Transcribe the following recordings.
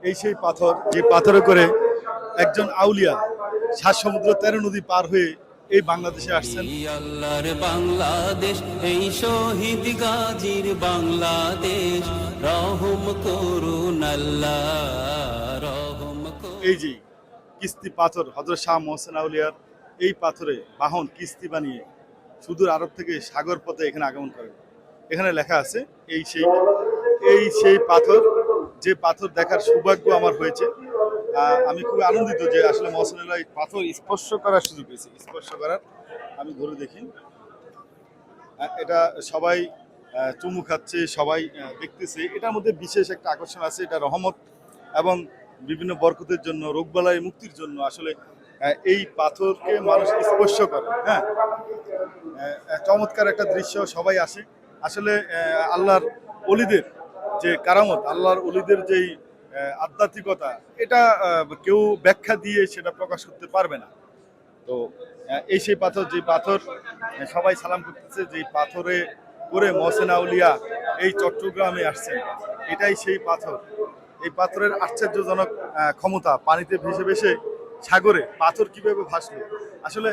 এই সেই পাথর, যে পাথরে করে একজন আউলিয়া ৭ সমুদ্র ১৩ নদী পার হয়ে এই বাংলাদেশে আসছেন। আল্লাহর বাংলাদেশ, এই শহীদ গাজীর বাংলাদেশ, রহম করুন আল্লাহ, রহম করুন। এই যে কিস্তি পাথর, হযরত শাহ মোহসেন আউলিয়ার এই পাথরে বাহন কিস্তি বানিয়ে সুদূর আরব থেকে সাগর পথে এখানে আগমন করেন। এখানে লেখা আছে এই সেই পাথর, যে পাথর দেখার সৌভাগ্য আমার হয়েছে। আমি খুব আনন্দিত যে আসলে মোহসেন আউলিয়া এই পাথর স্পর্শ করার সুযোগ পেয়েছি, স্পর্শ করার। আমি ধরে দেখি, এটা সবাই চুমু খাচ্ছে, সবাই দেখতেছে। এটার মধ্যে বিশেষ একটা আকর্ষণ আছে, এটা রহমত এবং বিভিন্ন বরকতের জন্য, রোগবালাই মুক্তির জন্য আসলে এই পাথরকে মানুষ স্পর্শ করে। হ্যাঁ, চমৎকার একটা দৃশ্য, সবাই আসে। আসলে আল্লাহর অলিদের যে কারামত, আল্লাহর অলিদের যেই আধ্যাত্মিকতা, এটা কেউ ব্যাখ্যা দিয়ে সেটা প্রকাশ করতে পারবে না। তো এই সেই পাথর, যে পাথর সবাই সালাম করতেছে, যেই পাথরে করে মোহসেন আউলিয়া এই চট্টগ্রামে আসছেন, এটাই সেই পাথর। এই পাথরের আশ্চর্যজনক ক্ষমতা, পানিতে ভেসে ভেসে সাগরে পাথর কিভাবে ভাসলো। আসলে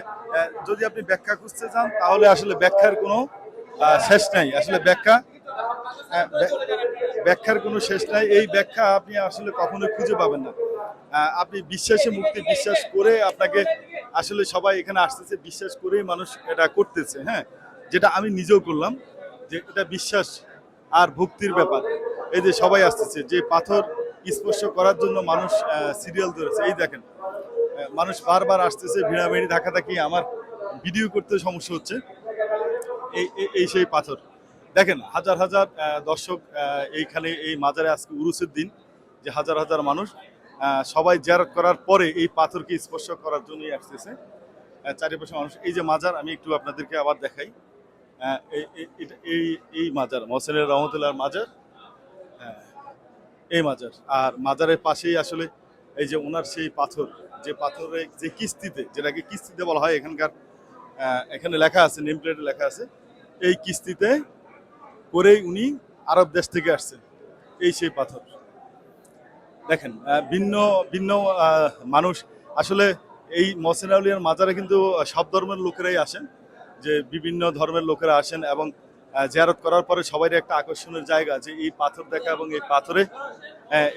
যদি আপনি ব্যাখ্যা খুঁজতে চান তাহলে আসলে ব্যাখ্যার কোনো শেষ নাই। আসলে ব্যাখ্যার কোনো শেষ নাই। এই ব্যাখ্যা আপনি আসলে কখনোই খুঁজে পাবেন না। আপনি বিশ্বাসে মুক্তি, বিশ্বাস করে আপনাকে আসলে সবাই এখানে আসতেছে, বিশ্বাস করেই মানুষ এটা করতেছে। হ্যাঁ, যেটা আমি নিজেও করলাম, যে এটা বিশ্বাস আর ভক্তির ব্যাপার। এই যে সবাই আসতেছে, যে পাথর স্পর্শ করার জন্য মানুষ সিরিয়াল ধরেছে। এই দেখেন, মানুষ বারবার আসতেছে, ভিড়াভিড়ি ধাক্কাধাক্কি, আমার ভিডিও করতে সমস্যা হচ্ছে। এই সেই পাথর দেখেন, হাজার হাজার দর্শক এইখানে এই মাজারে আজকে উরুসের দিন, যে হাজার হাজার মানুষ সবাই জিয়ারত করার পরে এই পাথরকে স্পর্শ করার জন্যই আসতেছে। চারিপাশে মানুষ। এই যে মাজার, আমি একটু আপনাদেরকে আবার দেখাই। এই মাজার মোহসেনের রহমতুল্লাহর মাজার, এই মাজার। আর মাজারের পাশেই আসলে এই যে ওনার সেই পাথর, যে পাথরে যে কিস্তিতে, যেটাকে কিস্তিতে বলা হয় এখানকার, এখানে লেখা আছে, নেম প্লেটে লেখা আছে, এই কিস্তিতে করেই উনি আরব দেশ থেকে আসছেন। এই সেই পাথর দেখেন, ভিন্ন ভিন্ন মানুষ আসলে এই মোহসেন আউলিয়ার মাজারে কিন্তু সব ধর্মের লোকেরাই আসেন, যে বিভিন্ন ধর্মের লোকেরা আসেন এবং জিয়ারত করার পরে সবারই একটা আকর্ষণের জায়গা, যে এই পাথর দেখা এবং এই পাথরে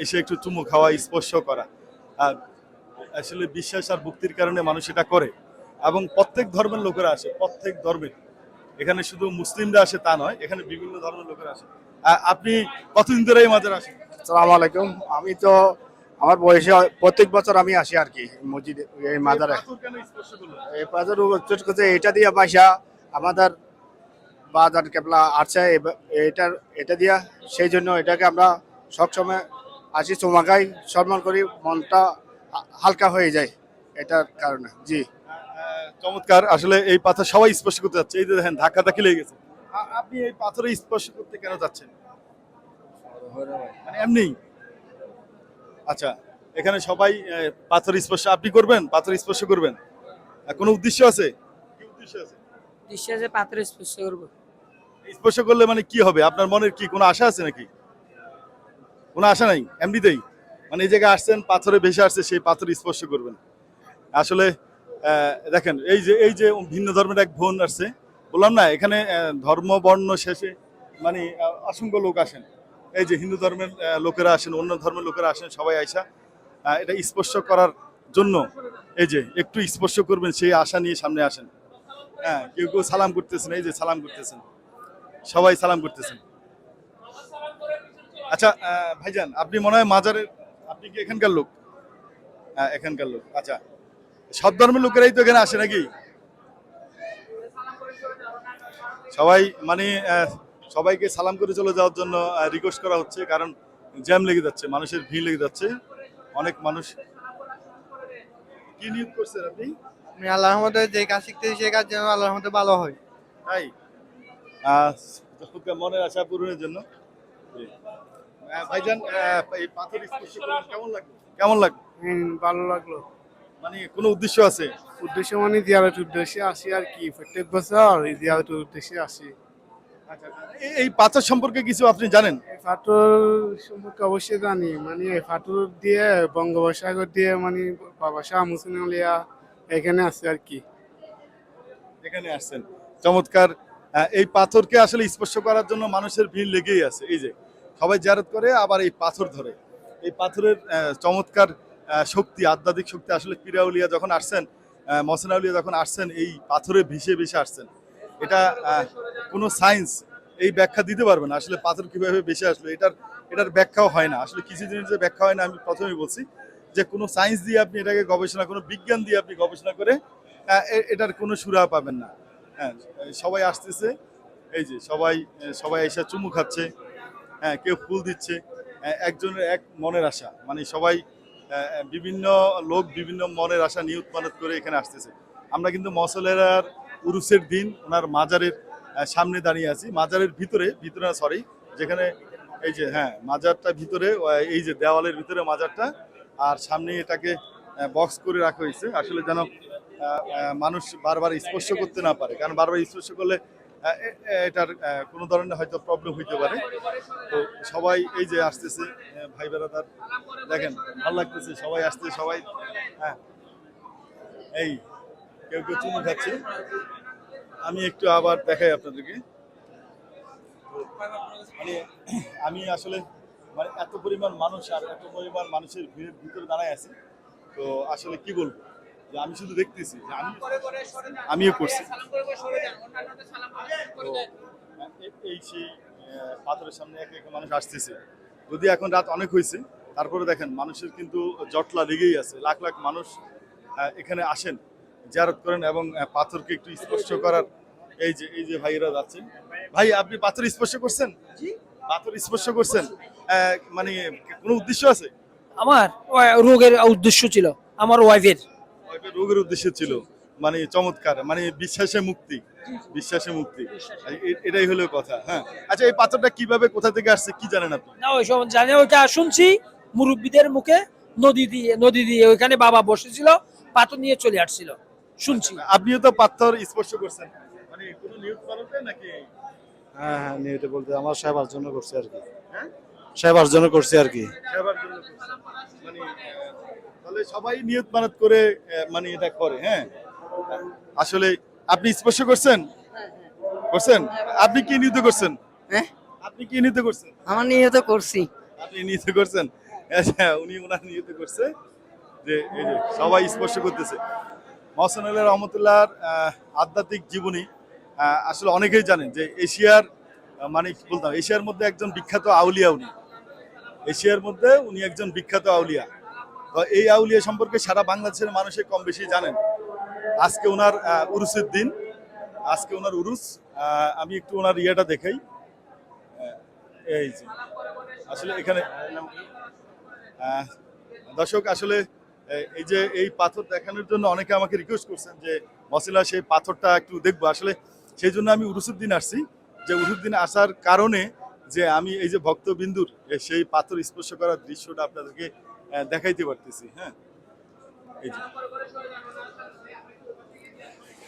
এসে একটু চুমু খাওয়া, স্পর্শ করা। আর আসলে বিশ্বাস আর ভক্তির কারণে মানুষ এটা করে, এবং প্রত্যেক ধর্মের লোকেরা আসে, প্রত্যেক ধর্মের। এখানে শুধু মুসলিমরা আসে তা নয়, এখানে বিভিন্ন ধর্মের লোকেরা আসে। আপনি কতদিন ধরে এই মাজারে আসেন? আসসালামু আলাইকুম। আমি তো আমার বয়সে প্রত্যেক বছর আমি আসি আর কি মসজিদে, এই মাজারে। এই পাথর করছে, এটা দিয়ে পয়সা আমাদের বাজার কেবলা আসছে, এটা দিয়া, সেই জন্য এটাকে আমরা সবসময় আসি, চুমাখাই, সম্মান করি, মনটা হালকা হয়ে যায় এটার কারণে। জি, চমৎকার। আসলে এই পাথর সবাই স্পর্শ করতে যাচ্ছে। এই যে দেখেন, ধাক্কা ধাক্কি লেগে গেছে। আপনি এই পাথরে স্পর্শ করতে কেন যাচ্ছেন? মানে এমনি? আচ্ছা, এখানে সবাই পাথর স্পর্শ আপনি করবেন, পাথর স্পর্শ করবেন, কোনো উদ্দেশ্য আছে? কি উদ্দেশ্য আছে? বিশ্বাসে পাথরে স্পর্শ করবো। স্পর্শ করলে মানে কি হবে? আপনার মনের কি কোনো আশা আছে নাকি? কোনো আশা নাই, এমনিতেই মানে এই জায়গায় আসছেন, পাথরে ভেসে আসছে, সেই পাথর স্পর্শ করবেন। আসলে দেখেন, এই যে ভিন্ন ধর্মের এক বোন আসছে, বললাম না, এখানে ধর্ম বর্ণ শেষে মানে অসংখ্য লোক আসেন। এই যে হিন্দু ধর্মের লোকেরা আসেন, অন্য ধর্মের লোকেরা আসেন, সবাই আইসা এটা স্পর্শ করার জন্য, এই যে একটু স্পর্শ করবেন সেই আশা নিয়ে সামনে আসেন। হ্যাঁ, কেউ কেউ সালাম করতেছেন, এই যে সালাম করতেছেন, সবাই সালাম করতেছেন। আচ্ছা ভাইজান, আপনি মনে হয় মাজারের, আপনি কি এখানকার লোক? এখানকার লোক। আচ্ছা, সব ধর্মের লোকেরাই তো এখানে আসে নাকি? সবাই মানে সবাইকে সালাম করে চলে যাওয়ার জন্য রিকোয়েস্ট করা হচ্ছে, কারণ জ্যাম লেগে যাচ্ছে, মানুষের ভিড় লেগে যাচ্ছে, অনেক মানুষ। কি নিয়োগ করছেন আপনি? আমি আল্লাহর রহমতে যে কাজ শিখতেছি সেই কাজ যেন আল্লাহর রহমতে ভালো হয়। তাই মনের আশা পূরণের জন্য। জি। ভাইজান, এই পাথর স্পর্শ করলেন, কেমন লাগলো? কেমন লাগলো? ভালো লাগলো। মানে কোনো উদ্দেশ্য আছে? উদ্দেশ্য মানে জিয়ারতের উদ্দেশ্যে আসি আর কি, প্রত্যেক বছর এই জিয়ারতের উদ্দেশ্যে আসি। আচ্ছা, এই পাথর সম্পর্কে কিছু আপনি জানেন? এই পাথর সম্পর্কে অবশ্যই জানি, মানে এই পাথর দিয়ে বঙ্গোপসাগর দিয়ে মানে বাবা শাহ মুসিন আউলিয়া এখানে আছে আর কি। এখানে আসছেন, চমৎকার। এই পাথরকে আসলে স্পর্শ করার জন্য মানুষের ভিড় লেগেই আছে। এই যে সবাই জিয়ারত করে আবার এই পাথর ধরে। এই পাথরের চমৎকার শক্তি, আধ্যাত্মিক শক্তি। আসলে পীর আউলিয়া যখন আসছেন, মহসিন আউলিয়া যখন আসছেন, এই পাথরে ভেসে ভেসে আসছেন। এটা কোনো সায়েন্স এই ব্যাখ্যা দিতে পারবে না আসলে পাথর কিভাবে ভেসে আসলো। এটার ব্যাখ্যাও হয় না আসলে। কিছু জিনিসের ব্যাখ্যা হয় না। আমি প্রথমেই বলছি যে কোনো সায়েন্স দিয়ে আপনি এটাকে গবেষণা, কোনো বিজ্ঞান দিয়ে আপনি গবেষণা করে এটার কোনো সুরা পাবেন না। হ্যাঁ, সবাই আসতেছে, এই যে সবাই সবাই এসে চুমু খাচ্ছে, হ্যাঁ, কেউ ফুল দিচ্ছে। একজনের এক মনের আশা, মানে সবাই বিভিন্ন লোক বিভিন্ন মনের আশা নিয়ত মানত করে এখানে আসতেছে। আমরা কিন্তু মসলের উরুসের দিন ওনার মাজারের সামনে দাঁড়িয়ে আছি, মাজারের ভিতরে সরি, যেখানে এই যে হ্যাঁ মাজারটা ভিতরে, এই যে দেওয়ালের ভিতরে মাজারটা, আর সামনে এটাকে বক্স করে রাখা হয়েছে আসলে যেন মানুষ বারবার স্পর্শ করতে না পারে, কারণ বারবার স্পর্শ করলে এটার কোনো ধরনের হয়তো প্রবলেম হইতে পারে। তো সবাই এই যে আসতেছে, ভাই বেড়াদার দেখেন, ভালো লাগতেছে, সবাই আসছে, সবাই হ্যাঁ এই কেউ কেউ চুমু খাচ্ছে। আমি একটু আবার দেখাই আপনাদেরকে। মানে আমি আসলে মানে এত পরিমাণ মানুষ আর এত পরিমাণ মানুষের ভিড়ের ভিতরে দাঁড়ায় আছি, তো আসলে কি বলবো, যে আমি শুধু দেখতেছি যে আমিও করছি। তো এই সেই পাথরের সামনে একে একে মানুষ আসতেছে। যদি এখন রাত অনেক হয়েছে, তারপরে দেখেন মানুষের কিন্তু জটলা লেগেই আছে। লাখ লাখ মানুষ এখানে আসেন, জিয়ারত করেন এবং পাথরকে একটু স্পর্শ করার। এই যে ভাইয়েরা যাচ্ছেন। ভাই, আপনি পাথর স্পর্শ করছেন? পাথর স্পর্শ করছেন, মানে কোনো উদ্দেশ্য আছে? আমার রোগের উদ্দেশ্য ছিল, আমার ওয়াইফের। রোগের উদ্দেশ্য ছিল, মানে চমৎকার, মানে বিশ্বাসে মুক্তি, বিশ্বাসে মুক্তি। এটাই হলো কথা। হ্যাঁ, আচ্ছা, এই পাথরটা কিভাবে কোথা থেকে আসছে কি জানেন আপনি? না ওই সব জানি, ওইটা শুনছি মুরব্বীদের মুখে। নদী দিয়ে ওইখানে বাবা বসেছিল, পাথর নিয়ে চলে আসছিল, শুনছি। আপনিও তো পাথর স্পর্শ করছেন, মানে কোনো নিয়ত পালতে নাকি? হ্যাঁ হ্যাঁ, নিয়তে বলতে আমার সেবার জন্য করছি আর কি। হ্যাঁ, সেবার জন্য করছি আর কি। সেবার জন্য করছেন। মানে তাহলে সবাই নিয়ত মানত করে মানে এটা করে। হ্যাঁ, আসলে আপনি স্পর্শ করছেন? করছেন? আপনি কি নিয়ত করছেন? হ্যাঁ, আপনি কি নিয়ত করছেন? আমার নিয়ত করছি। আপনি নিয়ত করছেন? আচ্ছা, উনি ওনার নিয়ত করছে যে এই যে সবাই স্পর্শ করতেছে। মহসিন আউলিয়া রহমতুল্লাহর আধ্যাত্মিক জীবনী আসলে অনেকেই জানেন যে এশিয়ার মানে কি বলতাম, এশিয়ার মধ্যে একজন বিখ্যাত আউলিয়া উনি। এশিয়ার মধ্যে উনি একজন বিখ্যাত আউলিয়া। তো এই আউলিয়া সম্পর্কে সারা বাংলাদেশের মানুষে কম বেশি জানেন। আজকে ওনার উরুসের দিন, আজকে ওনার উরুস। আমি একটু ওনার ইয়েটা দেখাই। এই যে আসলে এখানে দর্শক, আসলে এই যে এই পাথর দেখানোর জন্য অনেকে আমাকে রিকোয়েস্ট করছেন যে মসিলা সেই পাথরটা একটু দেখবো। আসলে সেই জন্য আমি উরুসের দিন আসছি, যে উরুসের দিন আসার কারণে যে আমি এই যে ভক্তবিন্দুর সেই পাথর স্পর্শ করার দৃশ্যটা আপনাদেরকে দেখাইতে পারতেছি। হ্যাঁ, এই যে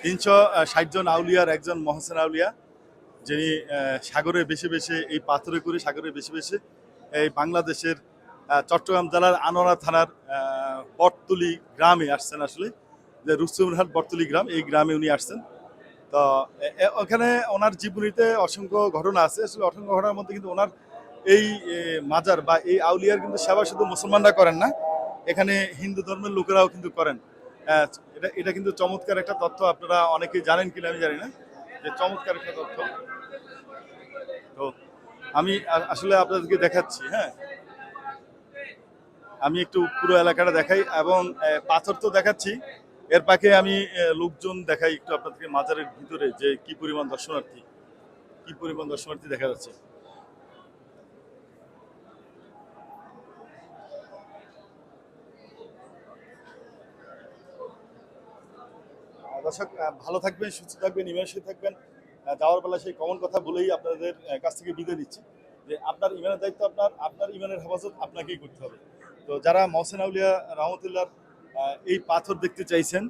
360 জন আউলিয়ার একজন মহসিন আউলিয়া, যিনি সাগরে বেশি বেশি এই পাথরে করে সাগরে বেশি বেশি এই বাংলাদেশের চট্টগ্রাম জেলার আনোয়ারা থানার বটতলি গ্রামে আসছেন। আসলে যে রুস্তমহাট বটতলি গ্রাম, এই গ্রামে উনি আসছেন। তো ওখানে ওনার জীবনীতে অসংখ্য ঘটনা আছে। আসলে অসংখ্য ঘটনার মধ্যে কিন্তু ওনার এই মাজার বা এই আউলিয়ার কিন্তু সেবা শুধু মুসলমানরা করেন না, এখানে হিন্দু ধর্মের লোকেরাও কিন্তু করেন। এটা কিন্তু চমৎকার একটা তথ্য। আপনারা অনেকেই জানেন কিনা আমি জানি না, যে চমৎকার একটা তথ্য। তো আমি আসলে আপনাদেরকে দেখাচ্ছি। হ্যাঁ, আমি একটু পুরো এলাকাটা দেখাই এবং পাথর তো দেখাচ্ছি, এর পাশে আমি লোকজন দেখাই একটু আপনাদেরকে মাজারের ভিতরে যে কি পরিমাণ দর্শনার্থী দেখা যাচ্ছে। দর্শক, ভালো থাকবেন, সুস্থ থাকবেন, ইমানের সাথে থাকবেন। যাওয়ার বেলা সেই কমন কথা বলেই আপনাদের কাছ থেকে বিদায় দিচ্ছি, যে আপনার ইমানের দায়িত্ব আপনার ইমানের হেফাজত আপনাকেই করতে হবে। তো যারা মহসিন আউলিয়া রহমতুল্লাহর এই পাথর দেখতে চাইছেন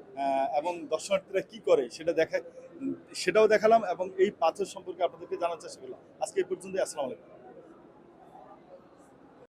এবং দর্শনার্থীরা কি করে সেটা সেটাও দেখালাম এবং এই পাথর সম্পর্কে আপনাদেরকে জানার চেষ্টা করলাম। আজকে এই পর্যন্তই। আসসালামু আলাইকুম।